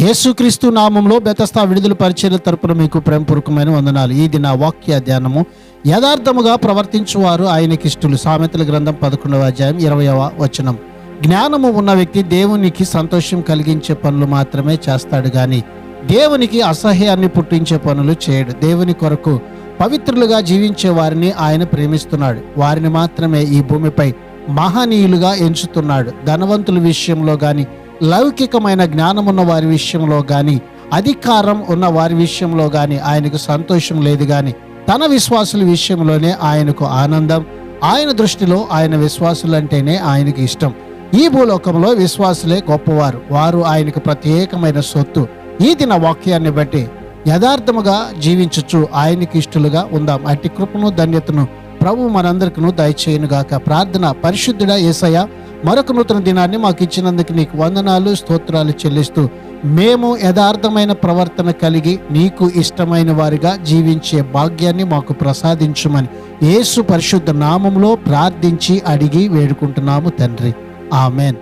యేసుక్రీస్తు నామంలో బెతస్తా విడుదల పరిచర్య తరపున మీకు ప్రేమపూర్వకమైన వందనాలు. ఈ దిన వాక్య ధ్యానము, యథార్థముగా ప్రవర్తించువారు ఆయనకిష్టులు. సామెతల గ్రంథం 11వ అధ్యాయం 20వ వచనం. జ్ఞానము ఉన్న వ్యక్తి దేవునికి సంతోషం కలిగించే పనులు మాత్రమే చేస్తాడు గాని దేవునికి అసహ్యాన్ని పుట్టించే పనులు చేయడు. దేవుని కొరకు పవిత్రులుగా జీవించే వారిని ఆయన ప్రేమిస్తున్నాడు. వారిని మాత్రమే ఈ భూమిపై మహనీయులుగా ఎంచుతున్నాడు. ధనవంతుల విషయంలో గాని, లౌకికమైన జ్ఞానం ఉన్న వారి విషయంలో గాని, అధికారం ఉన్న వారి విషయంలో గాని ఆయనకు సంతోషం లేదు గాని తన విశ్వాసుల విషయంలోనే ఆయనకు ఆనందం. ఆయన దృష్టిలో ఆయన విశ్వాసులంటేనే ఆయనకు ఇష్టం. ఈ భూలోకంలో విశ్వాసులే గొప్పవారు. వారు ఆయనకు ప్రత్యేకమైన సొత్తు. ఈ దిన వాక్యాన్ని బట్టి యథార్థముగా జీవించుచు ఆయనకి ఇష్టలుగా ఉందాం. అట్టి కృపను, ధన్యతను ప్రభు మనందరికీ దయచేయునుగాక. ప్రార్థన. పరిశుద్ధుడా యేసయ్య, మరొక నూతన దినాన్ని మాకు ఇచ్చినందుకు నీకు వందనాలు, స్తోత్రాలు చెల్లిస్తూ మేము యథార్థమైన ప్రవర్తన కలిగి నీకు ఇష్టమైన వారిగా జీవించే భాగ్యాన్ని మాకు ప్రసాదించుమని యేసు పరిశుద్ధ నామంలో ప్రార్థించి అడిగి వేడుకుంటున్నాము తండ్రి. ఆమెన్.